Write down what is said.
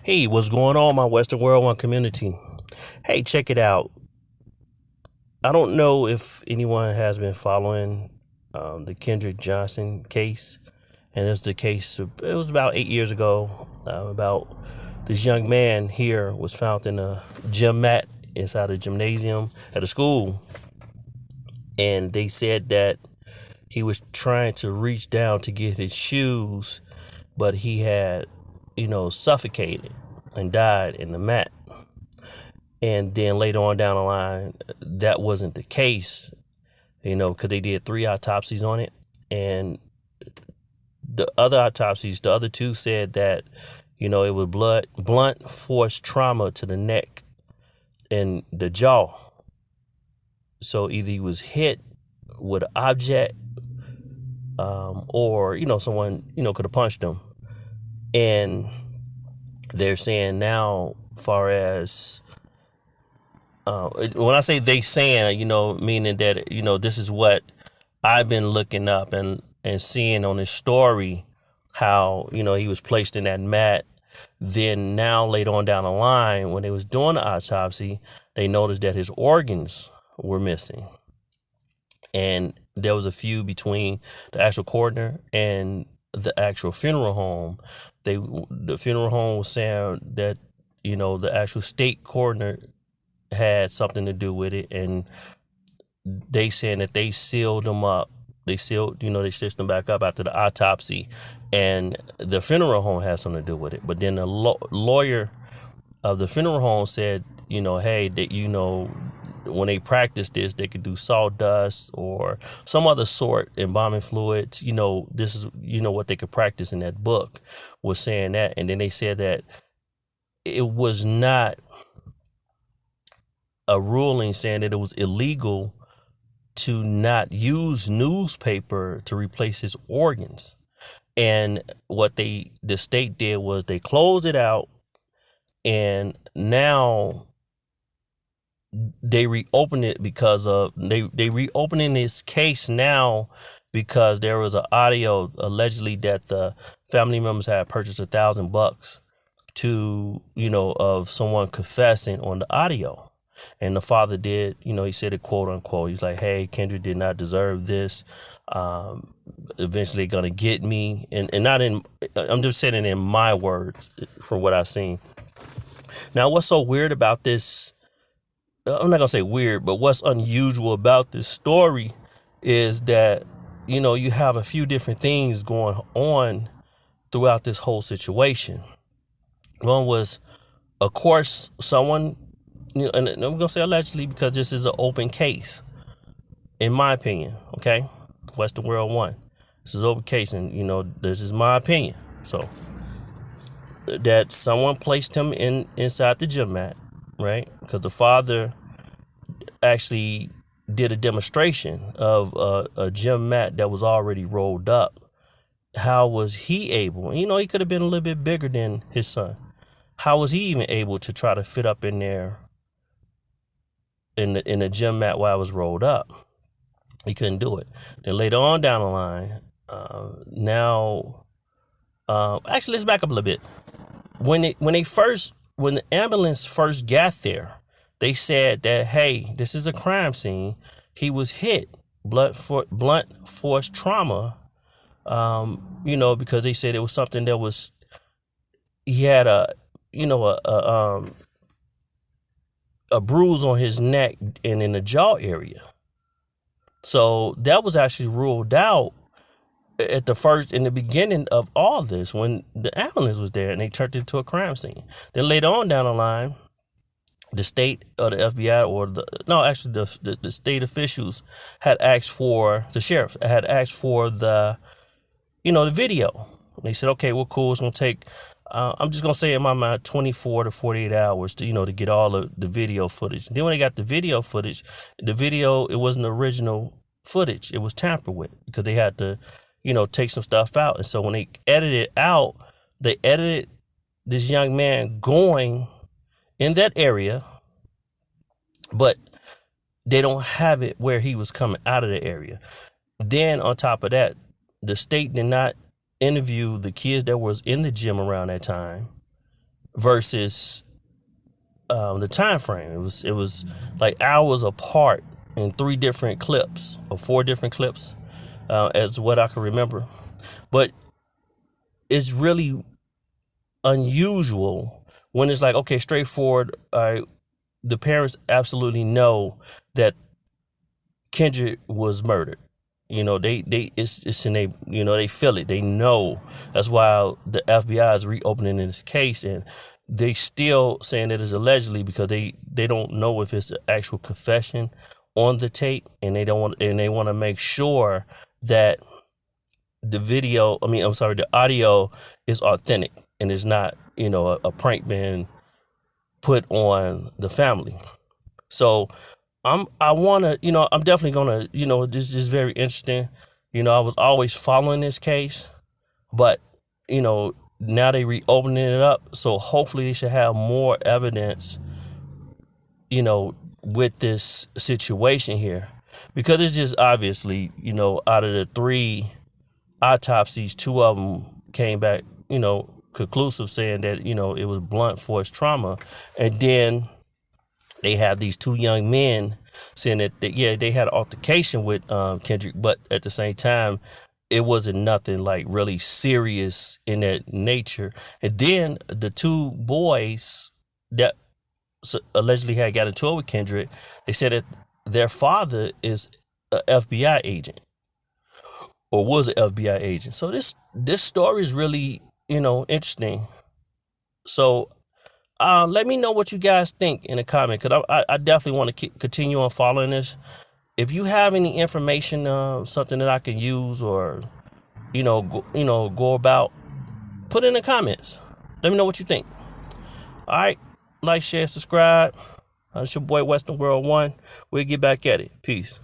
Hey, what's going on, my Western World One community? Hey, check it out. I don't know if anyone has been following the Kendrick Johnson case, and it's the case. It was about 8 years ago. About this young man here was found in a gym mat inside a gymnasium at a school, and they said that he was trying to reach down to get his shoes, but he had, suffocated and died in the mat. And then later on down the line, that wasn't the case, because they did 3 autopsies on it. And the other autopsies, the other two said that, it was blunt force trauma to the neck and the jaw. So either he was hit with an object, or, someone, could have punched him. And they're saying now, far as when I say they saying, meaning that, this is what I've been looking up and seeing on his story, how, he was placed in that mat. Then now later on down the line, when they was doing the autopsy, they noticed that his organs were missing. And there was a feud between the actual coroner and the actual funeral home. The funeral home was saying that, the actual state coroner had something to do with it, and they saying that they sealed them up. They stitched them back up after the autopsy, and the funeral home had something to do with it. But then the lawyer of the funeral home said, hey, that when they practice this, they could do sawdust or some other sort, embalming fluids. This is what they could practice in that book, was saying that. And then they said that it was not a ruling saying that it was illegal to not use newspaper to replace his organs. And what the state did was they closed it out, and now they reopened it because of they reopening this case now because there was an audio allegedly that the family members had purchased $1,000 to of someone confessing on the audio. And the father did, he said it, quote unquote. He's like, hey, Kendrick did not deserve this. Eventually gonna get me. And not in, I'm just saying it in my words from what I've seen. Now, what's so weird about this, I'm not gonna say weird, but what's unusual about this story is that, you have a few different things going on throughout this whole situation. One was, of course, someone, and I'm going to say allegedly because this is an open case, in my opinion, okay? Western World One. This is an open case, and, this is my opinion. So, that someone placed him inside the gym mat, right? Because the father actually did a demonstration of a gym mat that was already rolled up. How was he able? He could have been a little bit bigger than his son. How was he even able to try to fit up in there in the gym mat while it was rolled up? He couldn't do it. Then later on down the line, actually, let's back up a little bit. When the ambulance first got there, they said that, hey, this is a crime scene. He was hit, blunt force trauma. Because they said it was something that was, he had a bruise on his neck and in the jaw area. So that was actually ruled out in the beginning of all this, when the ambulance was there and they turned it into a crime scene. Then later on down the line, the state or the FBI or the state officials had asked for, the sheriff had asked for the video. They said, okay, well, cool. It's going to take, I'm just going to say in my mind, 24 to 48 hours to get all of the video footage. Then when they got the video footage, it wasn't original footage. It was tampered with because they had to, take some stuff out. And so when they edited it out, they edited this young man going in that area, but they don't have it where he was coming out of the area. Then on top of that, the state did not interview the kids that was in the gym around that time. versus the time frame. It was like hours apart in 3 different clips or 4 different clips, as what I can remember. But it's really unusual when it's like, okay, straightforward. All right, the parents absolutely know that Kendrick was murdered. It's in they, they feel it. They know. That's why the FBI is reopening this case, and they still saying it is allegedly because they don't know if it's an actual confession on the tape, and they want to make sure that the audio is authentic and is not, a prank being put on the family. So I'm definitely gonna, this is very interesting. I was always following this case, but, now they reopening it up. So hopefully they should have more evidence, with this situation here, because it's just obviously, out of the 3 autopsies, 2 of them came back, conclusive, saying that, it was blunt force trauma. And then they have these 2 young men saying that they had an altercation with Kendrick, but at the same time, it wasn't nothing like really serious in that nature. And then the 2 boys that allegedly had got into it with Kendrick, they said that their father is a FBI agent or was an FBI agent. So this story is really, interesting. So let me know what you guys think in the comment, because I definitely want to continue on following this. If you have any information, something that I can use or go about, put it in the comments. Let me know what you think. All right, like, share, subscribe. It's your boy Western World 1. We'll get back at it. Peace.